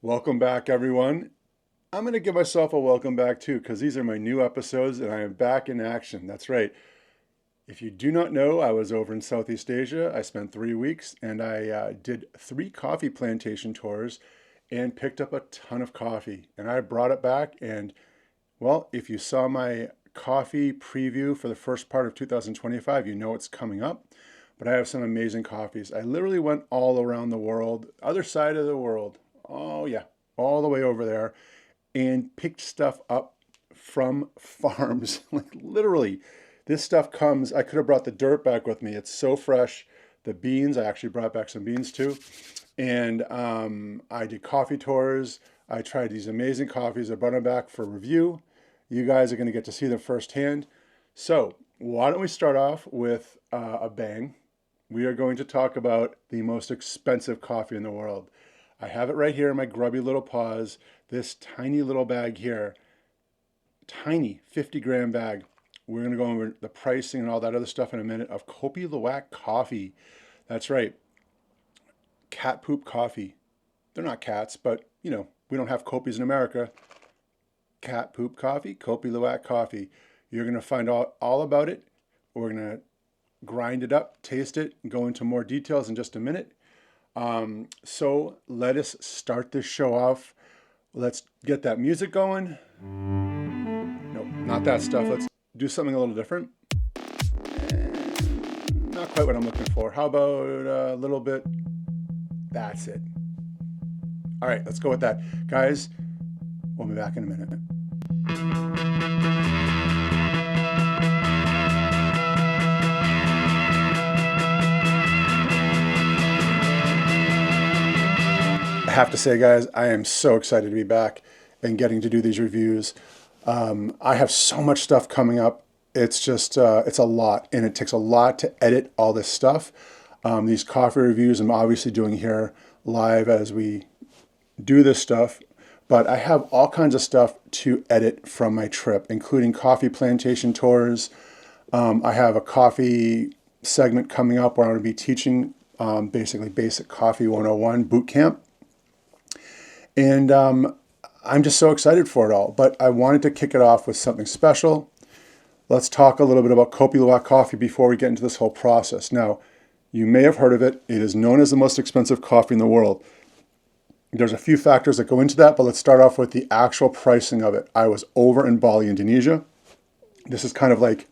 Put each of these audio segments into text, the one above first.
Welcome back, everyone. I'm going to give myself a welcome back too, because these are my new episodes and I am back in action. That's right. If you do not know, I was over in Southeast Asia. I spent 3 weeks and I did 3 coffee plantation tours and picked up a ton of coffee. And I brought it back. And well, if you saw my coffee preview for the first part of 2025, you know it's coming up. But I have some amazing coffees. I literally went all around the world, other side of the world. Oh, yeah, all the way over there and picked stuff up from farms. Like literally, this stuff comes. I could have brought the dirt back with me. It's so fresh. The beans, I actually brought back some beans too. And I did coffee tours. I tried these amazing coffees. I brought them back for review. You guys are going to get to see them firsthand. So, why don't we start off with a bang? We are going to talk about the most expensive coffee in the world. I have it right here in my grubby little paws. This tiny little bag here, tiny 50-gram bag. We're going to go over the pricing and all that other stuff in a minute of Kopi Luwak Coffee. That's right, cat poop coffee. They're not cats, but you know, we don't have Kopis in America. Cat poop coffee, Kopi Luwak coffee. You're going to find out all about it. We're going to grind it up, taste it, and go into more details in just a minute. So let us start this show off. Let's get that music going. Nope, not that stuff. Let's do something a little different. Not quite what I'm looking for. How about a little bit? That's it. All right, let's go with that. Guys, we'll be back in a minute. I have to say, guys, I am so excited to be back and getting to do these reviews. I have so much stuff coming up. It's just, it's a lot, and it takes a lot to edit all this stuff. These coffee reviews I'm obviously doing here live as we do this stuff, but I have all kinds of stuff to edit from my trip, including coffee plantation tours. I have a coffee segment coming up where I'm going to be teaching basically basic coffee 101 boot camp. And I'm just so excited for it all. But I wanted to kick it off with something special. Let's talk a little bit about Kopi Luwak Coffee before we get into this whole process. Now, you may have heard of it. It is known as the most expensive coffee in the world. There's a few factors that go into that, but let's start off with the actual pricing of it. I was over in Bali, Indonesia. This is kind of like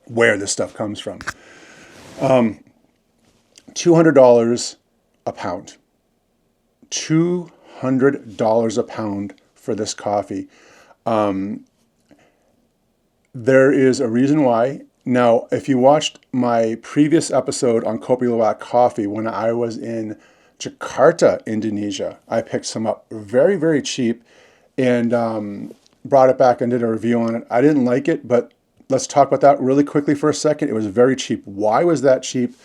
where this stuff comes from. $200 a pound. $200 a pound for this coffee. There is a reason why. Now, if you watched my previous episode on Kopi Luwak Coffee when I was in Jakarta, Indonesia, I picked some up very, very cheap and brought it back and did a review on it. I didn't like it, but let's talk about that really quickly for a second. It was very cheap. Why was that cheap?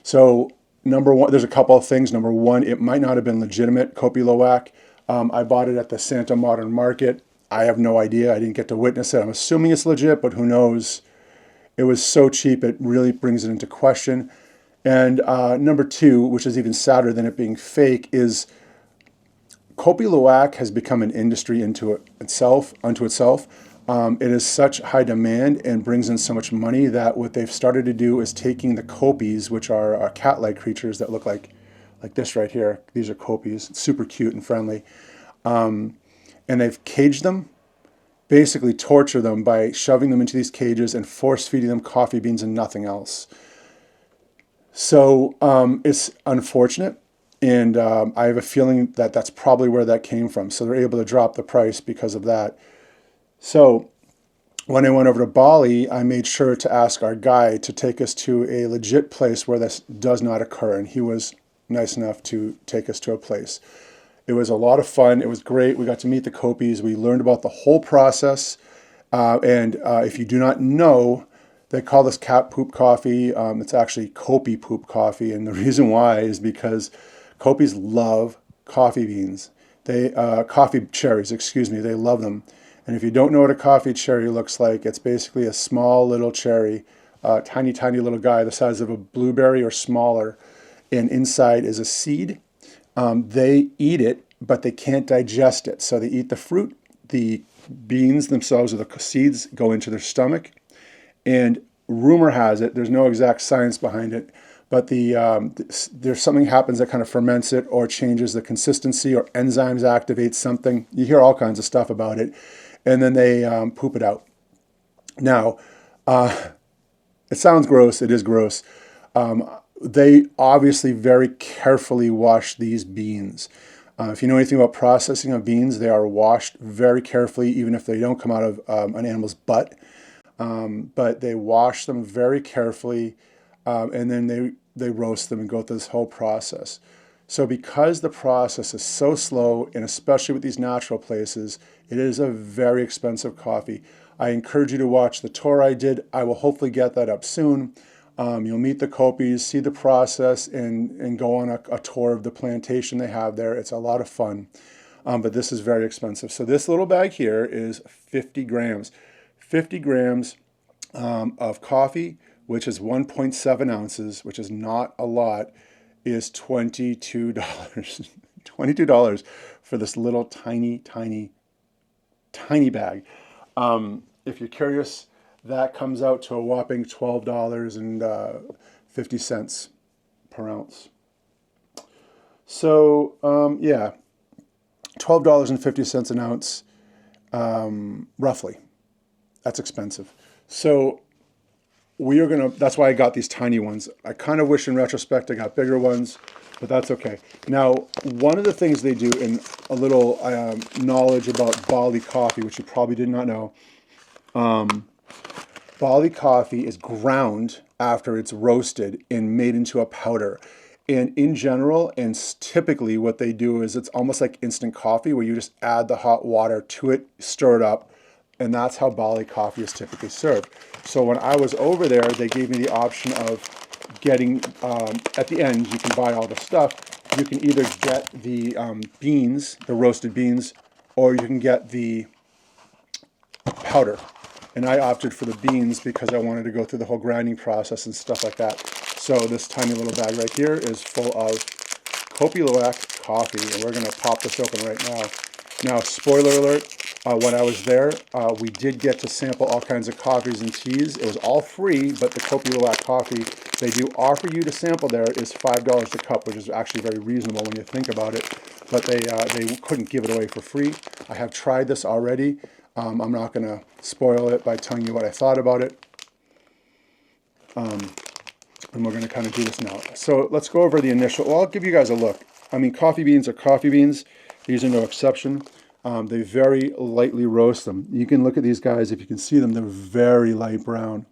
So number one, there's a couple of things. Number one, it might not have been legitimate Kopi Luwak. I bought it at the Santa Modern Market. I have no idea. I didn't get to witness it. I'm assuming it's legit, but who knows? It was so cheap, it really brings it into question. And number two, which is even sadder than it being fake, is Kopi Luwak has become an industry unto itself. It is such high demand and brings in so much money that what they've started to do is taking the Kopis, which are cat-like creatures that look like this right here. These are Kopis. It's super cute and friendly. And they've caged them, basically torture them by shoving them into these cages and force feeding them coffee beans and nothing else. So it's unfortunate. And I have a feeling that that's probably where that came from. So they're able to drop the price because of that. So when I went over to Bali, I made sure to ask our guide to take us to a legit place where this does not occur. And he was nice enough to take us to a place. It was a lot of fun. It was great. We got to meet the Kopis. We learned about the whole process. And if you do not know, they call this cat poop coffee. It's actually Kopi poop coffee. And the reason why is because Kopis love coffee beans. Coffee cherries, excuse me. They love them. And if you don't know what a coffee cherry looks like, it's basically a small little cherry, tiny, tiny little guy the size of a blueberry or smaller. And inside is a seed. They eat it but they can't digest it. So they eat the fruit. The beans themselves, or the seeds, go into their stomach. And rumor has it, there's no exact science behind it, but there's something happens that kind of ferments it or changes the consistency, or enzymes activate something. You hear all kinds of stuff about it. And then they poop it out. Now, it sounds gross. It is gross. They obviously very carefully wash these beans. If you know anything about processing of beans, they are washed very carefully, even if they don't come out of an animal's butt. But they wash them very carefully, and then they roast them and go through this whole process. So because the process is so slow, and especially with these natural places, it is a very expensive coffee. I encourage you to watch the tour I did. I will hopefully get that up soon. You'll meet the Kopis, see the process, and go on a tour of the plantation they have there. It's a lot of fun, but this is very expensive. So this little bag here is 50 grams. 50 grams of coffee, which is 1.7 ounces, which is not a lot, is $22. $22 for this little tiny, tiny, tiny bag. If you're curious, that comes out to a whopping $12.50 per ounce. So, yeah, $12.50 an ounce, roughly. That's expensive. So that's why I got these tiny ones. I kind of wish in retrospect I got bigger ones, but that's okay. Now, one of the things they do, in a little knowledge about Bali coffee, which you probably did not know, Bali coffee is ground after it's roasted and made into a powder. And in general, and typically what they do is it's almost like instant coffee, where you just add the hot water to it, stir it up, and that's how Bali coffee is typically served. So when I was over there, they gave me the option of getting, at the end, you can buy all the stuff. You can either get the beans, the roasted beans, or you can get the powder. And I opted for the beans because I wanted to go through the whole grinding process and stuff like that. So this tiny little bag right here is full of Kopi Luwak Coffee, and we're going to pop this open right now. Now, spoiler alert, when I was there, we did get to sample all kinds of coffees and teas. It was all free, but the Kopi Luwak Coffee they do offer you to sample there is $5 a cup, which is actually very reasonable when you think about it. But they couldn't give it away for free. I have tried this already. I'm not going to spoil it by telling you what I thought about it. And we're going to kind of do this now. So let's go over the initial. Well, I'll give you guys a look. I mean, coffee beans are coffee beans. These are no exception. They very lightly roast them. You can look at these guys. If you can see them, they're very light brown,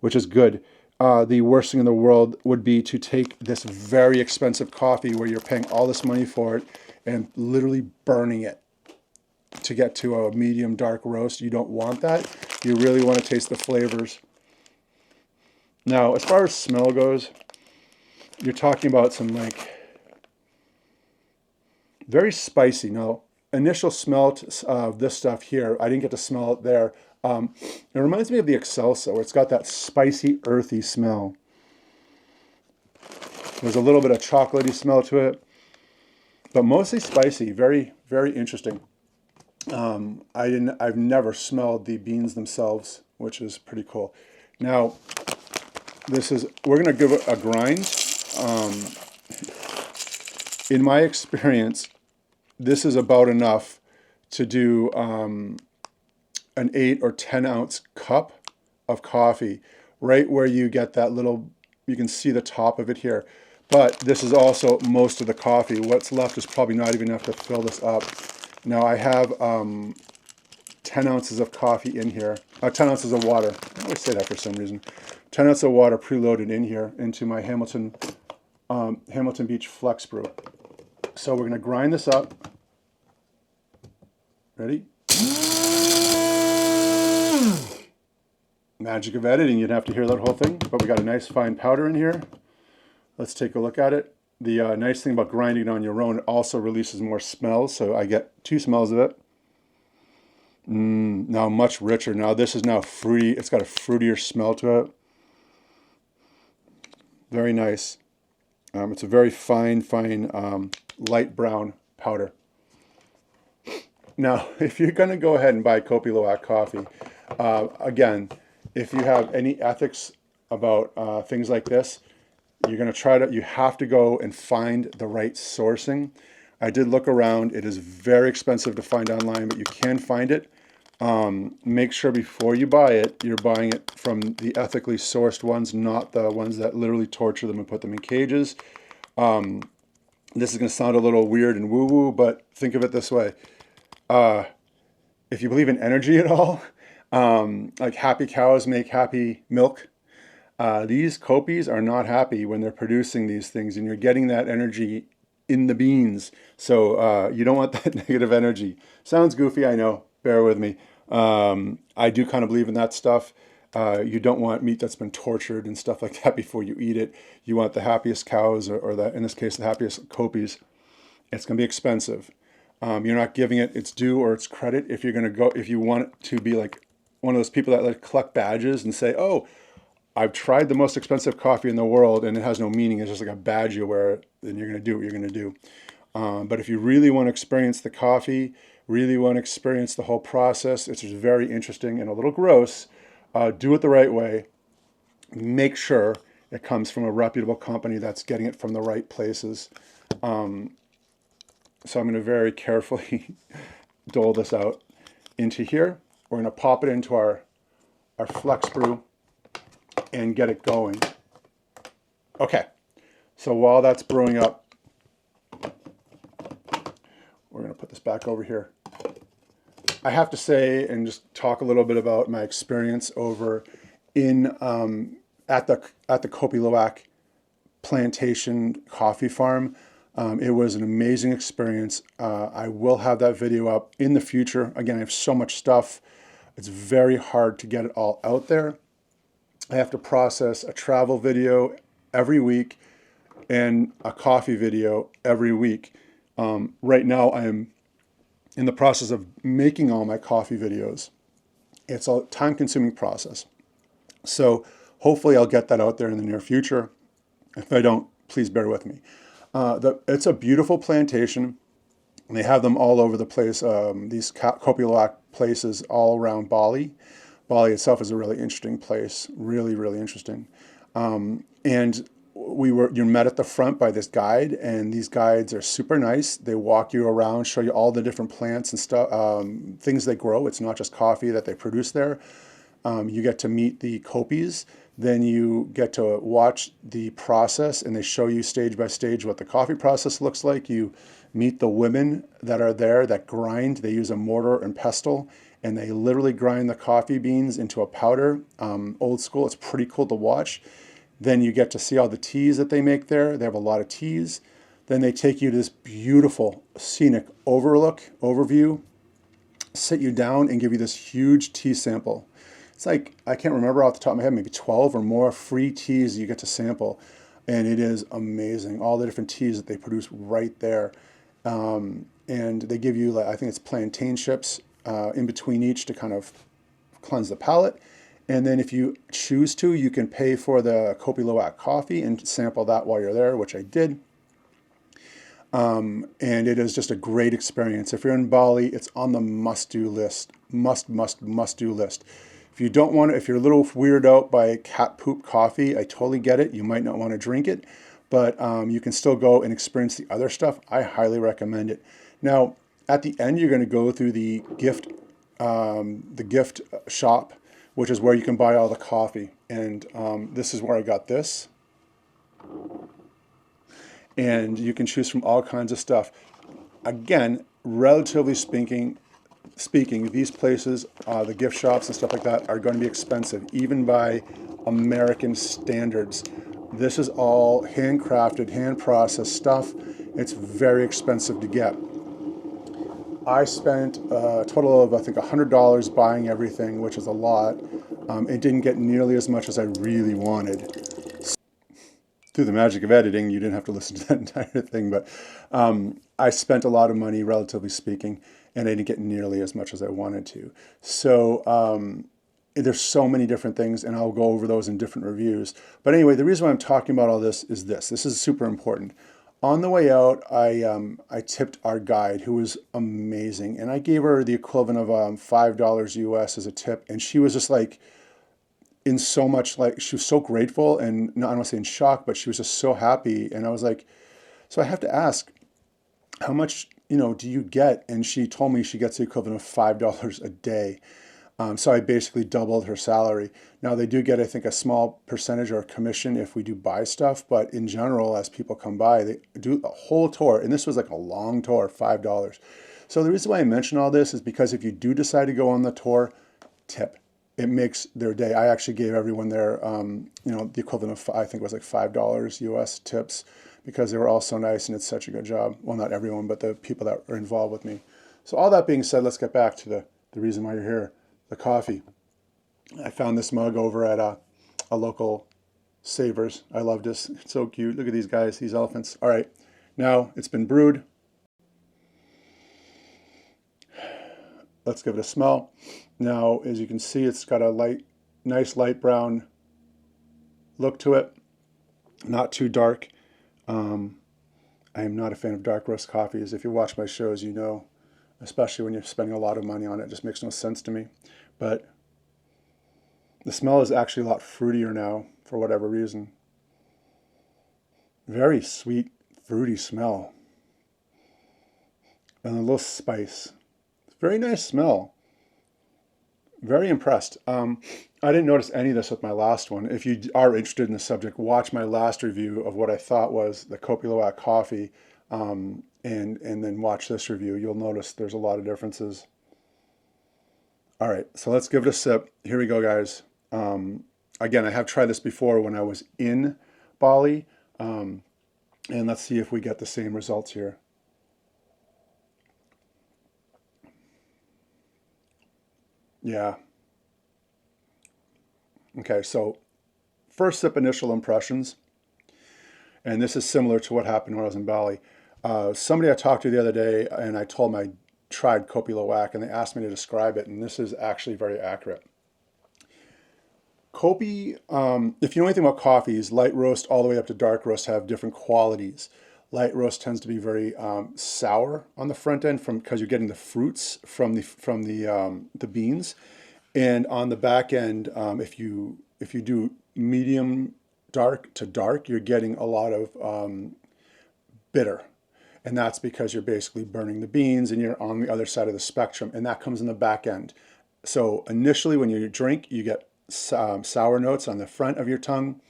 which is good. The worst thing in the world would be to take this very expensive coffee where you're paying all this money for it and literally burning it to get to a medium dark roast. You don't want that. You really want to taste the flavors. Now, as far as smell goes, you're talking about some like very spicy. Now, initial smell of this stuff here, I didn't get to smell it there. It reminds me of the Excelso. It's got that spicy, earthy smell. There's a little bit of chocolatey smell to it, but mostly spicy. Very, very interesting. I've never smelled the beans themselves, which is pretty cool. Now, we're gonna give it a grind. In my experience, this is about enough to do an 8 or 10 ounce cup of coffee, right where you get that little, you can see the top of it here. But this is also most of the coffee. What's left is probably not even enough to fill this up. Now I have 10 ounces of coffee in here, 10 ounces of water. I always say that for some reason. 10 ounces of water preloaded in here into my Hamilton Beach Flex Brew. So we're gonna grind this up. Ready? Magic of editing, you'd have to hear that whole thing, but we got a nice fine powder in here. Let's take a look at it. The nice thing about grinding it on your own, it also releases more smells, so I get 2 smells of it. Now much richer. Now this is now fruity. It's got a fruitier smell to it. Very nice. It's a very fine, light brown powder. Now, if you're going to go ahead and buy Kopi Luwak coffee, again, if you have any ethics about things like this, you're going to you have to go and find the right sourcing. I did look around. It is very expensive to find online, but you can find it. Make sure before you buy it, you're buying it from the ethically sourced ones, not the ones that literally torture them and put them in cages. This is going to sound a little weird and woo-woo, but think of it this way. If you believe in energy at all, like happy cows make happy milk. These Kopis are not happy when they're producing these things, and you're getting that energy in the beans. So you don't want that negative energy. Sounds goofy, I know. Bear with me. I do kind of believe in that stuff. You don't want meat that's been tortured and stuff like that before you eat it. You want the happiest cows, or the, in this case, the happiest Kopis. It's going to be expensive. You're not giving it its due or its credit. If you're going to go, if you want it to be like one of those people that like collect badges and say, "Oh, I've tried the most expensive coffee in the world and it has no meaning. It's just like a badge you wear," then you're going to do what you're going to do. But if you really want to experience the coffee, really want to experience the whole process, it's just very interesting and a little gross. Do it the right way. Make sure it comes from a reputable company that's getting it from the right places. So I'm going to very carefully dole this out into here. We're going to pop it into our flex brew and get it going. Okay, so while that's brewing up, we're going to put this back over here. I have to say and just talk a little bit about my experience over in at the Kopi Luwak plantation coffee farm. It was an amazing experience. I will have that video up in the future. Again, I have so much stuff. It's very hard to get it all out there. I have to process a travel video every week and a coffee video every week. Right now, I am in the process of making all my coffee videos. It's a time-consuming process. So hopefully I'll get that out there in the near future. If I don't, please bear with me. It's a beautiful plantation. They have them all over the place, these Kopi Luwak places all around Bali. Bali itself is a really interesting place, really, really interesting. And you're met at the front by this guide, and these guides are super nice. They walk you around, show you all the different plants and stuff, things they grow. It's not just coffee that they produce there. You get to meet the Kopis. Then you get to watch the process, and they show you stage by stage what the coffee process looks like. You meet the women that are there that grind. They use a mortar and pestle, and they literally grind the coffee beans into a powder. Old school. It's pretty cool to watch. Then you get to see all the teas that they make there. They have a lot of teas. Then they take you to this beautiful scenic overview, sit you down, and give you this huge tea sample. It's like, I can't remember off the top of my head, maybe 12 or more free teas you get to sample. And it is amazing. All the different teas that they produce right there. And they give you, like, I think it's plantain chips in between each to kind of cleanse the palate. And then if you choose to, you can pay for the Kopi Luwak coffee and sample that while you're there, which I did. And it is just a great experience. If you're in Bali, it's on the must-do list. Must-do list. If you don't want to, if you're a little weirded out by cat poop coffee, I totally get it. You might not want to drink it, but you can still go and experience the other stuff. I highly recommend it. Now, at the end, you're going to go through the gift shop, which is where you can buy all the coffee. And this is where I got this. And you can choose from all kinds of stuff. Again, relatively speaking, these places, the gift shops and stuff like that, are going to be expensive, even by American standards. This is all handcrafted, hand-processed stuff. It's very expensive to get. I spent a total of, I think, $100 buying everything, which is a lot. It didn't get nearly as much as I really wanted. Through the magic of editing, you didn't have to listen to that entire thing, but I spent a lot of money, relatively speaking, and I didn't get nearly as much as I wanted to. So there's so many different things, and I'll go over those in different reviews. But anyway, the reason why I'm talking about all this is this. This is super important. On the way out, I tipped our guide, who was amazing, and I gave her the equivalent of $5 US as a tip, and she was just like in so much, like she was so grateful, and not, I don't want to say in shock, but she was just so happy. And I was like, so I have to ask, how much, do you get? And she told me she gets the equivalent of $5 a day. So I basically doubled her salary. Now they do get, I think, a small percentage or a commission if we do buy stuff, but in general, as people come by, they do a whole tour, and this was like a long tour, $5. So the reason why I mention all this is because if you do decide to go on the tour, tip. It makes their day. I actually gave everyone their, the equivalent of, I think it was like $5 US tips, because they were all so nice and it's such a good job. Well, not everyone, but the people that are involved with me. So all that being said, let's get back to the reason why you're here, the coffee. I found this mug over at a local Savers. I love this. It's so cute. Look at these guys, these elephants. All right, now it's been brewed. Let's give it a smell. Now, as you can see, it's got a nice light brown look to it. Not too dark. I am not a fan of dark roast coffees. If you watch my shows, you know, especially when you're spending a lot of money on it, it just makes no sense to me. But the smell is actually a lot fruitier now, for whatever reason. Very sweet, fruity smell. And a little spice. Very nice smell. Very impressed. I didn't notice any of this with my last one. If you are interested in the subject, watch my last review of what I thought was the Kopi Luwak Coffee, and then watch this review. You'll notice there's a lot of differences. All right, so let's give it a sip. Here we go, guys. Again, I have tried this before when I was in Bali, and let's see if we get the same results here. Yeah. Okay, so first sip, initial impressions, and this is similar to what happened when I was in Bali. Somebody I talked to the other day, and I told them I tried Kopi Luwak, and they asked me to describe it, and this is actually very accurate. Kopi, if you know anything about coffees, light roast all the way up to dark roast have different qualities. Light roast tends to be very sour on the front end because you're getting the fruits from the beans, and on the back end, if you do medium dark to dark, you're getting a lot of bitter, and that's because you're basically burning the beans and you're on the other side of the spectrum, and that comes in the back end. So initially, when you drink, you get sour notes on the front of your tongue,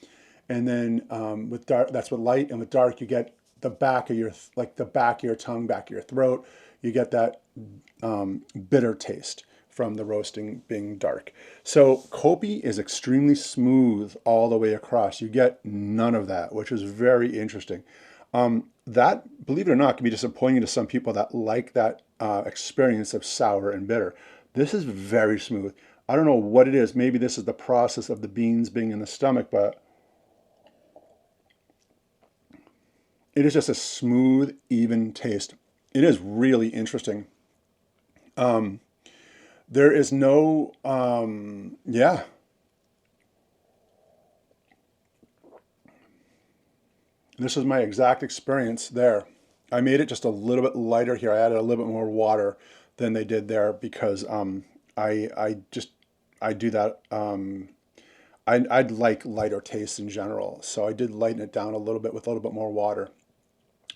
and then with dark, that's with light, and with dark, you get the back of your tongue, back of your throat. You get that bitter taste from the roasting being dark. So Kopi is extremely smooth all the way across. You get none of that, which is very interesting. That, believe it or not, can be disappointing to some people that like that experience of sour and bitter. This is very smooth. I don't know what it is. Maybe this is the process of the beans being in the stomach, but it is just a smooth, even taste. It is really interesting. There is no, yeah. This is my exact experience there. I made it just a little bit lighter here. I added a little bit more water than they did there because I do that. I'd like lighter tastes in general, so I did lighten it down a little bit with a little bit more water.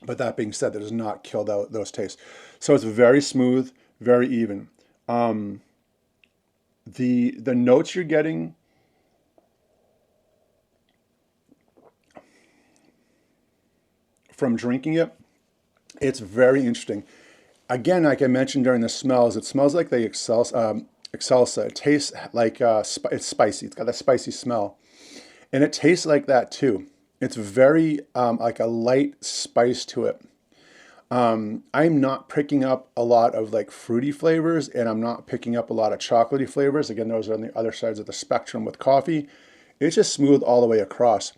But that being said, that does not kill those tastes. So it's very smooth, very even. The notes you're getting from drinking it, it's very interesting. Again, like I mentioned during the smells, it smells like the Excelsa. It tastes like it's spicy. It's got a spicy smell, and it tastes like that too. It's very like a light spice to it. I'm not picking up a lot of like fruity flavors, and I'm not picking up a lot of chocolatey flavors. Again, those are on the other sides of the spectrum with coffee. It's just smooth all the way across.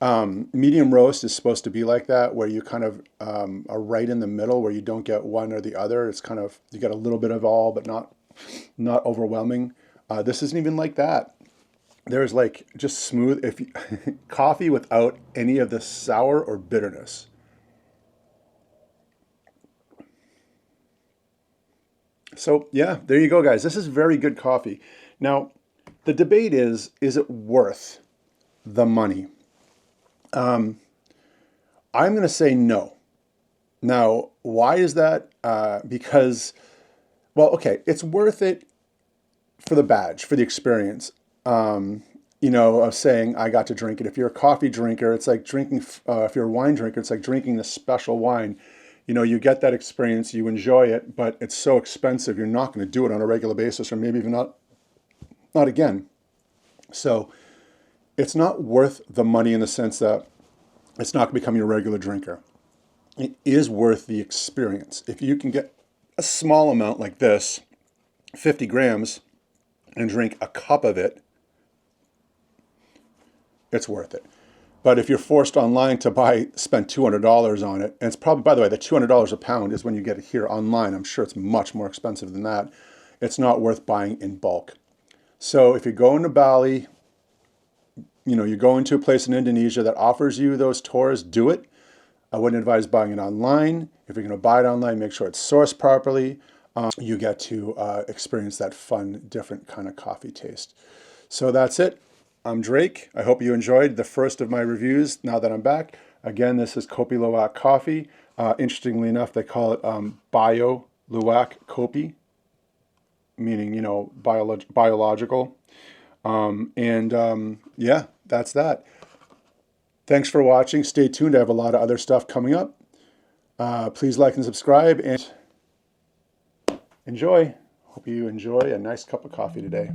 Medium roast is supposed to be like that, where you kind of are right in the middle, where you don't get one or the other. It's kind of, you get a little bit of all, but not overwhelming. This isn't even like that. There's like just smooth coffee without any of the sour or bitterness. So yeah, there you go, guys. This is very good coffee. Now, the debate is it worth the money? I'm going to say no. Now, why is that? Because, well, okay, it's worth it for the badge, for the experience. Of saying I got to drink it. If you're a coffee drinker, it's like drinking, if you're a wine drinker, it's like drinking a special wine. You get that experience, you enjoy it, but it's so expensive, you're not going to do it on a regular basis, or maybe even not again. So it's not worth the money in the sense that it's not going to become your regular drinker. It is worth the experience. If you can get a small amount like this, 50 grams, and drink a cup of it, it's worth it. But if you're forced online to spend $200 on it, and it's probably, by the way, the $200 a pound is when you get it here online. I'm sure it's much more expensive than that. It's not worth buying in bulk. So if you're going to Bali, you're going to a place in Indonesia that offers you those tours, do it. I wouldn't advise buying it online. If you're going to buy it online, make sure it's sourced properly. You get to experience that fun, different kind of coffee taste. So that's it. I'm Drake. I hope you enjoyed the first of my reviews now that I'm back. Again, this is Kopi Luwak Coffee. Interestingly enough, they call it Bio Luwak Coffee, meaning, biological. Yeah, that's that. Thanks for watching. Stay tuned. I have a lot of other stuff coming up. Please like and subscribe and enjoy. Hope you enjoy a nice cup of coffee today.